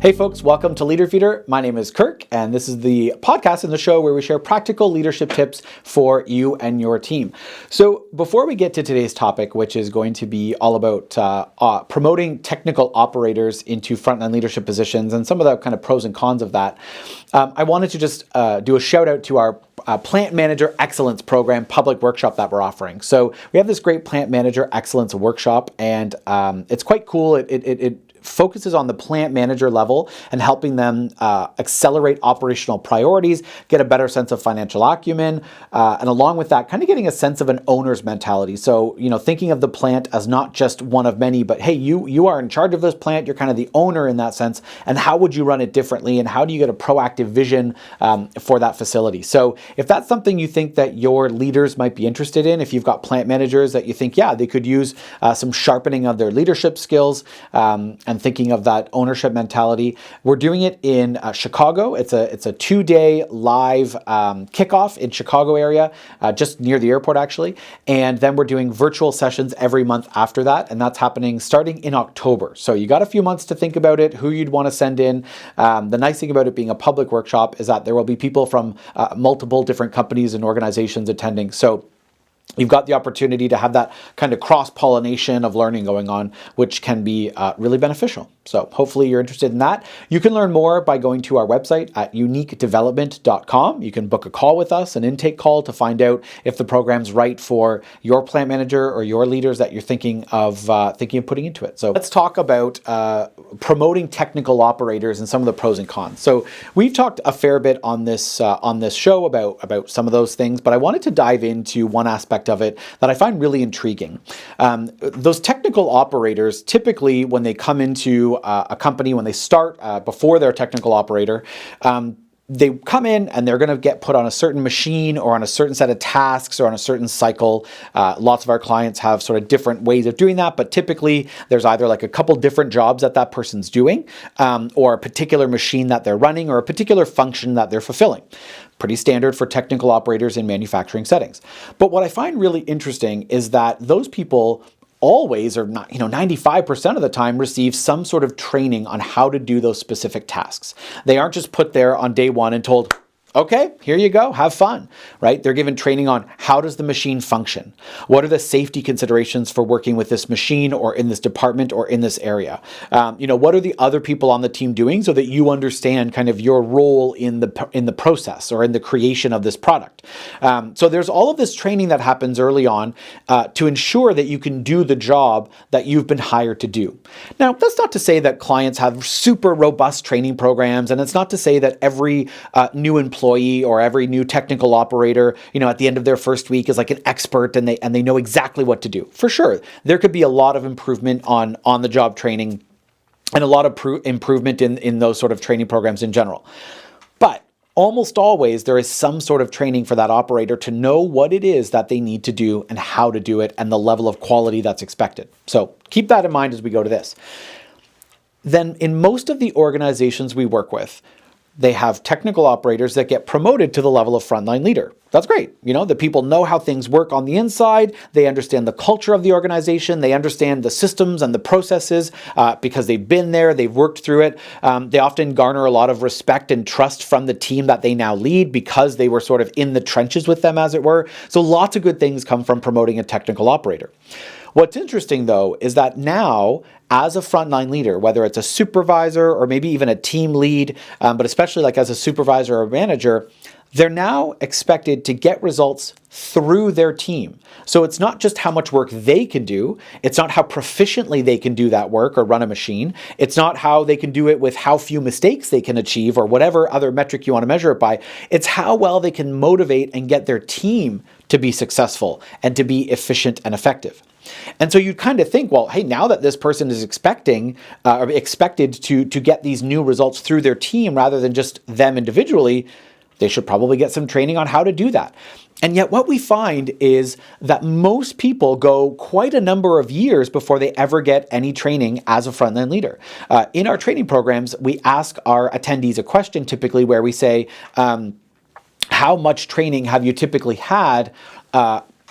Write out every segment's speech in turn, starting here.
Hey folks, welcome to Leader Feeder. My name is Kirk, and this is the podcast and the show where we share practical leadership tips for you and your team. So before we get to today's topic, which is going to be all about promoting technical operators into frontline leadership positions and some of the kind of pros and cons of that, I wanted to just do a shout out to our Plant Manager Excellence Program public workshop that we're offering. So we have this great Plant Manager Excellence workshop, and it's quite cool. It focuses on the plant manager level and helping them accelerate operational priorities, get a better sense of financial acumen, and along with that, kind of getting a sense of an owner's mentality. So, thinking of the plant as not just one of many, but hey, you are in charge of this plant, you're kind of the owner in that sense, and how would you run it differently, and how do you get a proactive vision for that facility? So if that's something you think that your leaders might be interested in, if you've got plant managers that you think, yeah, they could use some sharpening of their leadership skills, and thinking of that ownership mentality. We're doing it in Chicago. It's a 2-day live kickoff in Chicago area, just near the airport actually. And then we're doing virtual sessions every month after that. And that's happening starting in October. So you got a few months to think about it, who you'd want to send in. The nice thing about it being a public workshop is that there will be people from multiple different companies and organizations attending. So you've got the opportunity to have that kind of cross-pollination of learning going on, which can be really beneficial. So hopefully you're interested in that. You can learn more by going to our website at uniquedevelopment.com. You can book a call with us, an intake call, to find out if the program's right for your plant manager or your leaders that you're thinking of putting into it. So let's talk about promoting technical operators and some of the pros and cons. So we've talked a fair bit on this show about some of those things, but I wanted to dive into one aspect of it that I find really intriguing. Those technical operators, typically when they come into a company, when they start before they're a technical operator, they come in and they're going to get put on a certain machine or on a certain set of tasks or on a certain cycle. Lots of our clients have sort of different ways of doing that, but typically there's either like a couple different jobs that person's doing, or a particular machine that they're running, or a particular function that they're fulfilling. Pretty standard for technical operators in manufacturing settings. But what I find really interesting is that those people always, or not, 95% of the time, receive some sort of training on how to do those specific tasks. They aren't just put there on day one and told, okay, here you go, have fun, right? They're given training on how does the machine function? What are the safety considerations for working with this machine or in this department or in this area? What are the other people on the team doing so that you understand kind of your role in the process or in the creation of this product? So there's all of this training that happens early on to ensure that you can do the job that you've been hired to do. Now, that's not to say that clients have super robust training programs, and it's not to say that every new employee or every new technical operator, at the end of their first week is like an expert and they know exactly what to do. For sure, there could be a lot of improvement on the job training and a lot of improvement in those sort of training programs in general. But almost always there is some sort of training for that operator to know what it is that they need to do and how to do it and the level of quality that's expected. So keep that in mind as we go to this. Then in most of the organizations we work with, they have technical operators that get promoted to the level of frontline leader. That's great. The people know how things work on the inside. They understand the culture of the organization. They understand the systems and the processes because they've been there. They've worked through it. They often garner a lot of respect and trust from the team that they now lead because they were sort of in the trenches with them, as it were. So lots of good things come from promoting a technical operator. What's interesting, though, is that now, as a frontline leader, whether it's a supervisor or maybe even a team lead, but especially like as a supervisor or manager, they're now expected to get results through their team. So it's not just how much work they can do. It's not how proficiently they can do that work or run a machine. It's not how they can do it with how few mistakes they can achieve or whatever other metric you want to measure it by. It's how well they can motivate and get their team to be successful and to be efficient and effective. And so you'd kind of think, well, hey, now that this person is expected to get these new results through their team rather than just them individually, they should probably get some training on how to do that. And yet what we find is that most people go quite a number of years before they ever get any training as a frontline leader. In our training programs, we ask our attendees a question typically where we say, how much training have you typically had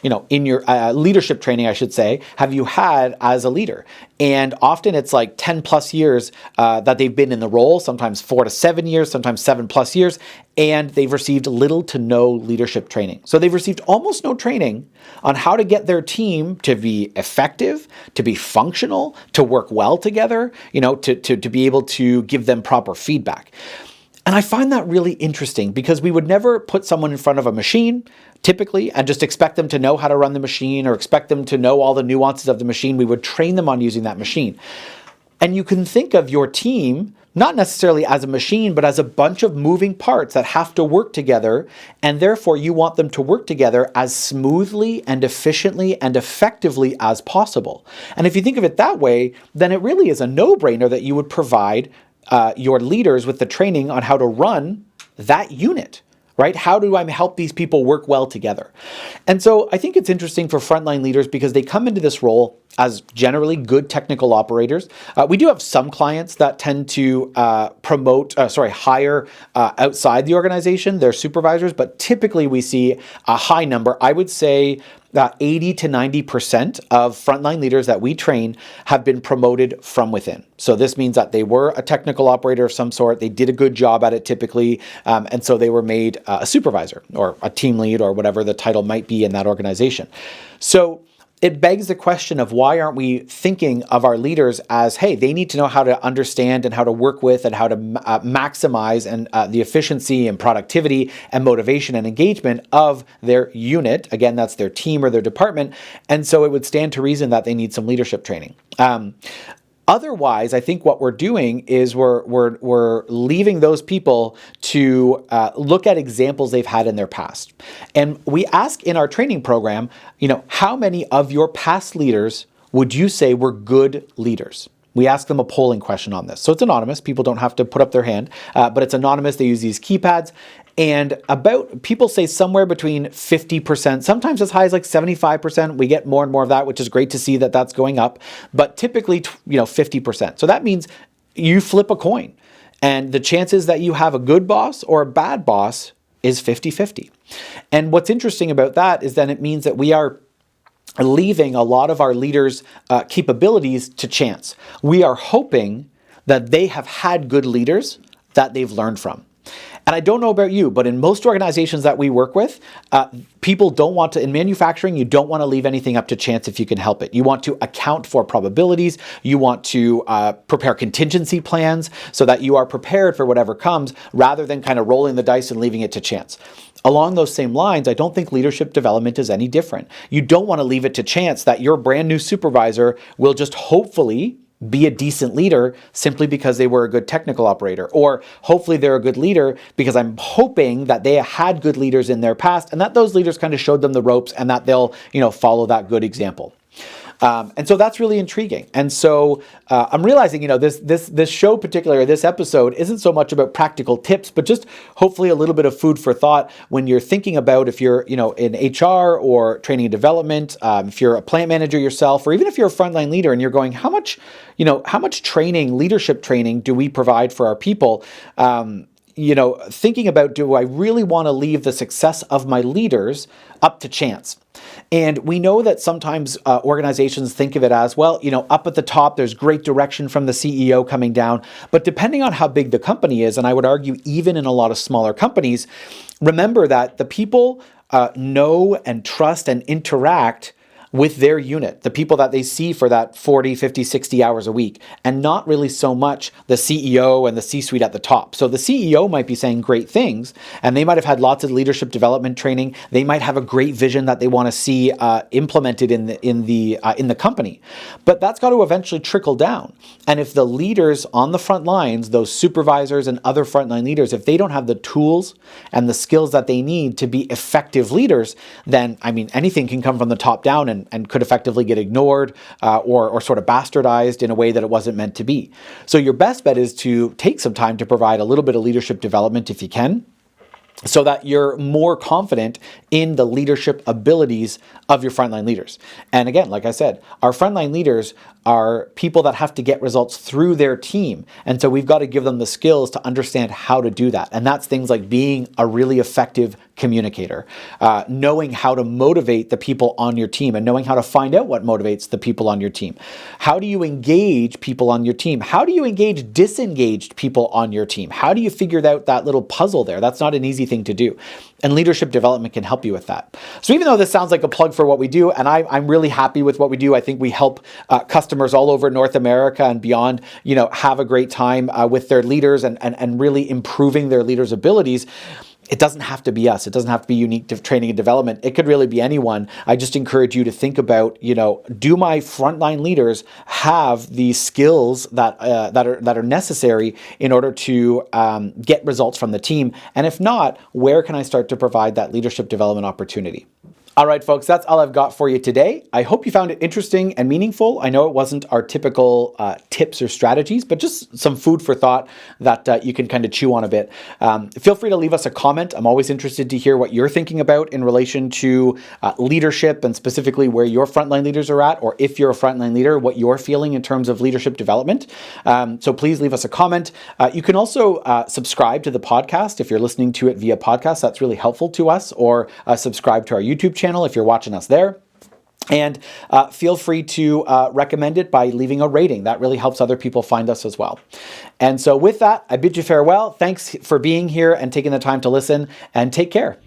in your leadership training, I should say, have you had as a leader? And often it's like 10 plus years that they've been in the role, sometimes 4 to 7 years, sometimes 7 plus years, and they've received little to no leadership training. So they've received almost no training on how to get their team to be effective, to be functional, to work well together, to be able to give them proper feedback. And I find that really interesting because we would never put someone in front of a machine, typically, and just expect them to know how to run the machine or expect them to know all the nuances of the machine. We would train them on using that machine. And you can think of your team not necessarily as a machine, but as a bunch of moving parts that have to work together. And therefore, you want them to work together as smoothly and efficiently and effectively as possible. And if you think of it that way, then it really is a no-brainer that you would provide your leaders with the training on how to run that unit, right? How do I help these people work well together? And so I think it's interesting for frontline leaders because they come into this role as generally good technical operators. We do have some clients that tend to hire outside the organization, their supervisors, but typically we see a high number. I would say 80 to 90% of frontline leaders that we train have been promoted from within. So this means that they were a technical operator of some sort, they did a good job at it typically, and so they were made a supervisor or a team lead or whatever the title might be in that organization. So it begs the question of why aren't we thinking of our leaders as, hey, they need to know how to understand and how to work with and how to maximize and the efficiency and productivity and motivation and engagement of their unit. Again, that's their team or their department. And so it would stand to reason that they need some leadership training. Otherwise, I think what we're doing is we're leaving those people to look at examples they've had in their past. And we ask in our training program, how many of your past leaders would you say were good leaders? We ask them a polling question on this. So it's anonymous. People don't have to put up their hand, but it's anonymous. They use these keypads. And people say somewhere between 50%, sometimes as high as like 75%. We get more and more of that, which is great to see that that's going up, but typically, 50%. So that means you flip a coin and the chances that you have a good boss or a bad boss is 50-50. And what's interesting about that is then it means that we are leaving a lot of our leaders' capabilities to chance. We are hoping that they have had good leaders that they've learned from. And I don't know about you, but in most organizations that we work with, people don't want to, in manufacturing, you don't want to leave anything up to chance if you can help it. You want to account for probabilities. You want to prepare contingency plans so that you are prepared for whatever comes rather than kind of rolling the dice and leaving it to chance. Along those same lines, I don't think leadership development is any different. You don't want to leave it to chance that your brand new supervisor will just hopefully be a decent leader simply because they were a good technical operator, or hopefully they're a good leader because I'm hoping that they had good leaders in their past and that those leaders kind of showed them the ropes and that they'll, follow that good example. And so that's really intriguing. And so I'm realizing, this show particularly, this episode isn't so much about practical tips, but just hopefully a little bit of food for thought when you're thinking about if you're, in HR or training and development, if you're a plant manager yourself, or even if you're a frontline leader and you're going, how much training, leadership training do we provide for our people? Thinking about, do I really want to leave the success of my leaders up to chance? And we know that sometimes organizations think of it as, well, up at the top, there's great direction from the CEO coming down. But depending on how big the company is, and I would argue even in a lot of smaller companies, remember that the people know and trust and interact with their unit, the people that they see for that 40, 50, 60 hours a week, and not really so much the CEO and the C-suite at the top. So the CEO might be saying great things, and they might have had lots of leadership development training. They might have a great vision that they want to see implemented in the company, but that's got to eventually trickle down. And if the leaders on the front lines, those supervisors and other frontline leaders, if they don't have the tools and the skills that they need to be effective leaders, then anything can come from the top down and could effectively get ignored or sort of bastardized in a way that it wasn't meant to be. So your best bet is to take some time to provide a little bit of leadership development if you can, so that you're more confident in the leadership abilities of your frontline leaders. And again, like I said, our frontline leaders are people that have to get results through their team. And so we've got to give them the skills to understand how to do that. And that's things like being a really effective communicator, knowing how to motivate the people on your team and knowing how to find out what motivates the people on your team. How do you engage people on your team? How do you engage disengaged people on your team? How do you figure out that little puzzle there? That's not an easy thing to do. And leadership development can help you with that. So even though this sounds like a plug for what we do, and I'm really happy with what we do, I think we help customers all over North America and beyond, have a great time with their leaders and really improving their leaders' abilities. It doesn't have to be us. It doesn't have to be unique to training and development. It could really be anyone. I just encourage you to think about, do my frontline leaders have the skills that are necessary in order to get results from the team? And if not, where can I start to provide that leadership development opportunity? All right, folks, that's all I've got for you today. I hope you found it interesting and meaningful. I know it wasn't our typical tips or strategies, but just some food for thought that you can kind of chew on a bit. Feel free to leave us a comment. I'm always interested to hear what you're thinking about in relation to leadership and specifically where your frontline leaders are at, or if you're a frontline leader, what you're feeling in terms of leadership development. So please leave us a comment. You can also subscribe to the podcast if you're listening to it via podcast. That's really helpful to us, or subscribe to our YouTube channel if you're watching us there. And feel free to recommend it by leaving a rating. That really helps other people find us as well. And so with that, I bid you farewell. Thanks for being here and taking the time to listen, and take care.